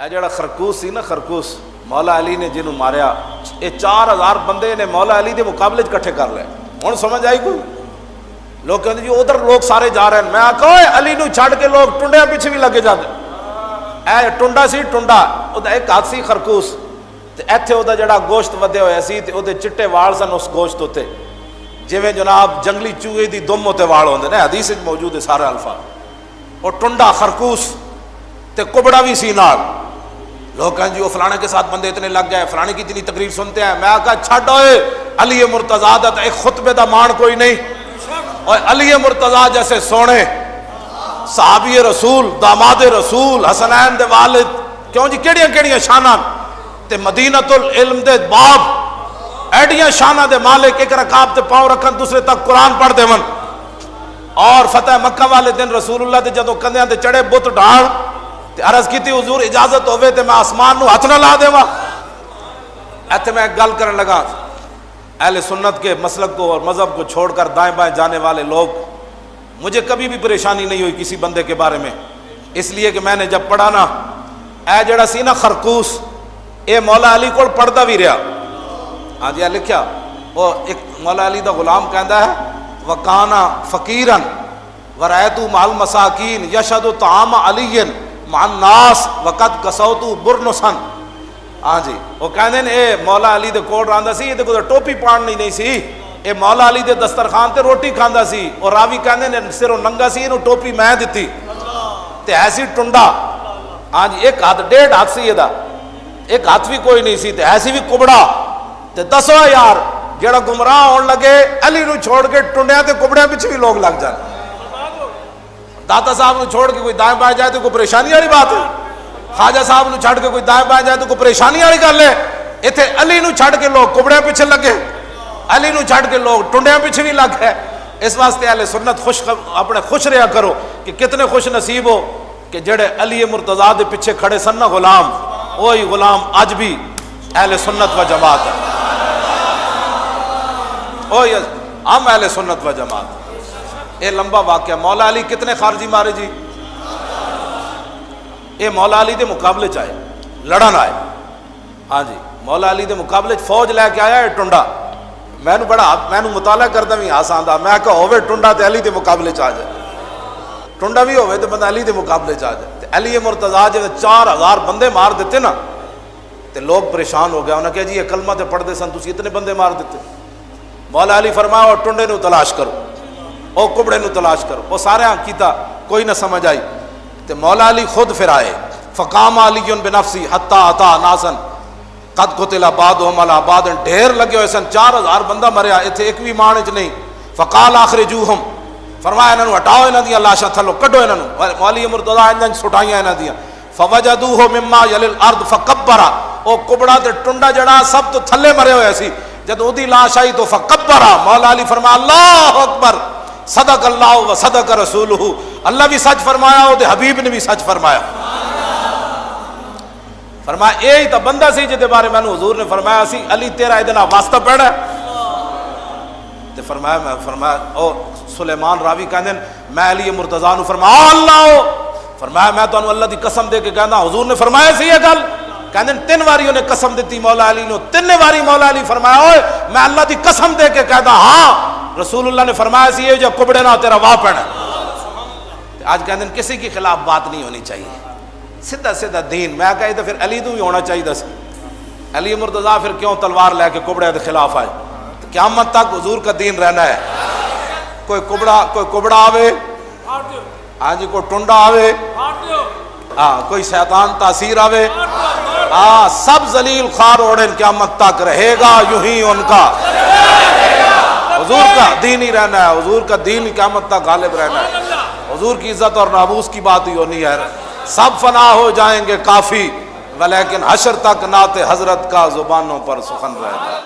اے جڑا خرکوس سی نا خرکوس مولا علی نے جنوں ماریا، یہ 4000 بندے نے مولا علی دے مقابلے کٹھے کر لے. ہن سمجھ آئی کوئی؟ لوگ کہتے جی ادھر لوگ سارے جا رہے ہیں. میں آکھا علی نو چھڈ کے لوگ ٹنڈیاں پیچھے بھی لگے جاندے. اے ٹنڈا سی ٹنڈا، اودہ ایک ہاتھ سی خرکوس تے ایتھے اودہ جڑا گوشت ودے ہویا سی تے اودے چٹے وال سن اس گوشت اتے، جویں جناب جنگلی چوہے دی دم تے وال ہوندے نے، حدیث وچ موجود ہے سارے الفاظ. اور ٹنڈا خرکوس تے کبڑا بھی سی نال. لوگ کہیں جی وہ فلانے کے ساتھ بندے اتنے لگ گئے، فلانے کی اتنی تقریر سنتے ہیں. میں کہا چھڈ ہوئے، علی مرتضیٰ دا ایک خطبے دا مان کوئی نہیں. اور علی مرتضیٰ جیسے سونے صحابی رسول، داماد رسول، حسنین دے والد، کیوں جی کیڑیاں کیڑیاں شاناں تے مدینۃ العلم دے باب ایڈیاں شاناں دے مالک، ایک رکعت تے پاؤں رکھن دوسرے تک قرآن پڑھ دے ون. اور فتح مکہ والے دن رسول اللہ دے جدوں کندیاں تے چڑھے بت ڈھال تے عرض کیتی حضور اجازت ہوے تے میں آسمان نو ہاتھ نہ لا دیواں. ایتھے میں ایک گل کرن لگا، اہل سنت کے مسلک کو اور مذہب کو چھوڑ کر دائیں بائیں جانے والے لوگ، مجھے کبھی بھی پریشانی نہیں ہوئی کسی بندے کے بارے میں، اس لیے کہ میں نے جب پڑھا نا اے جڑا سی نا خرکوس، اے مولا علی کو پڑھتا بھی رہا. ہاں جی لکھیا، وہ ایک مولا علی دا غلام کہندا ہے وکانا فقیرن ورایتو مع المساکین یشہد طعام علی مع الناس وقد کسوتو برنسن. ہاں جی وہ کہندے نے اے مولا علی دے کول رہندا سی، تے کوئی ٹوپی پاڑنی نہیں سی، اے مولا علی دے دسترخوان تے روٹی کھاندا سی. اور راوی کہندے نے سروں ننگا سی، اینو ٹوپی میں دتی تے ایسی ٹنڈا. ہاں جی ایک ہاتھ 1.5 ہاتھ سی ایدا، ایک ہاتھ بھی کوئی نہیں سی تے ایسی بھی کبڑا. تے دسو یار جڑا گمراہ ہون لگے علی نو چھوڑ کے ٹنڈیاں تے کبڑیاں پیچھے بھی لوگ لگ جان. داتا صاحب نو چھوڑ کے کوئی دائیں بائیں جائے تو کوئی پریشانی والی بات ہے؟ خواجہ صاحب نو چھڑ کے کوئی دائیں بائیں جائے تو کوئی پریشانی والی گل ہے؟ ایتھے علی نو چھڑ کے لوگ کبڑیاں پیچھے لگے، علی نو چھڑ کے لوگ ٹنڈیاں پیچھے بھی لگ گئے. اس واسطے اہل سنت اپنے خوش رہا کرو کہ کتنے خوش نصیب ہو کہ جڑے علی مرتضیٰ دے پیچھے کھڑے سن نا غلام، وہی غلام اج بھی اہل سنت و جماعت ہے. وہی ہم اہل سنت و جماعت. یہ لمبا واقعہ. مولا علی کتنے خارجی مارے جی؟ یہ مولا علی دے مقابلے چاہے لڑن آئے. ہاں جی مولا علی دے مقابلے فوج لے کے آیا ہے ٹنڈا. میں مطالعہ کرتا بھی ہاس آندا، میں کہا ہوے ٹنڈا تے علی دے مقابلے چ آ جائے، ٹنڈا بھی ہوے تے بندہ علی دے مقابلے چ آ جائے. تے علی مرتضیٰ جب 4000 بندے مار دیتے نا تے لوگ پریشان ہو گیا. انہوں نے کہا جی یہ کلمہ تے پڑھ دے سن تسی اتنے بندے مار دیتے. مولا علی فرمایا اور ٹنڈے نو تلاش کرو، او کبڑے نو تلاش کرو. وہ سارے کیتا، کوئی نہ سمجھ آئی. تے مولا علی خود پھر آئے. فقام علی بنفسی حتی اتا ناسن قد قتل بعضهم علی بعض. ڈھیر لگے ہوئے سن، 4000 بندہ مریا، اتنے ایک بھی مان چ نہیں. فقال اخرجوہم، فرمایا انہوں ہٹاؤ انہاں دیاں لاشاں تھلو، کڈو انہاں نو. مولی مرتضیٰ انہاں سٹائیاں انہاں دیاں. فوجدوہ مما یلی الارض فکبر. او کبڑا تے ٹنڈا جڑا سب تو تھلے مرے ہوئے سی، جب اودی لاش آئی تو فکبر. مولا علی فرمایا اللہ اکبر، صدق اللہ و صدق رسولہ. اللہ بھی سچ فرمایا، وہ حبیب نے بھی سچ فرمایا. فرمایا یہی تو بندہ سی جہدے بارے میں حضور نے فرمایا سی علی تیرا یہ واسطہ پیڑا ہے. تے فرمایا او سلیمان راوی کہندے میں علی مرتضیٰ نو فرمایا اللہ، فرمایا میں تو اللہ دی قسم دے کے کہنا حضور نے فرمایا سی یہ گل. کہندے 3 واری انہیں قسم دیتی مولا علی نو. 3 واری مولا علی فرمایا اوئے میں اللہ دی قسم دے کے کہدا ہاں رسول اللہ نے فرمایا سی یہ جو کبڑے نہ تیرا واہ پیڑا. آج کہندے کسی کے خلاف بات نہیں ہونی چاہیے، سیدھا سیدھا دین. میں کہا تو پھر علی تو بھی ہونا چاہیے سی. علی مرتضیٰ پھر کیوں تلوار لے کے کبڑے کے خلاف آئے؟ تو قیامت تک حضور کا دین رہنا ہے. کوئی کبڑا آوے، ہاں جی کوئی ٹنڈا آوے، ہاں کوئی شیطان تاثیر آوے، ہاں سب ذلیل خوار اوڑے قیامت تک رہے گا یوں ہی ان کا. حضور کا دین ہی رہنا ہے، حضور کا دین قیامت تک غالب رہنا ہے. حضور کی عزت اور ناموس کی بات ہی ہونی ہے. سب فنا ہو جائیں گے کافی، ولیکن حشر تک نعت حضرت کا زبانوں پر سخن رہے گا.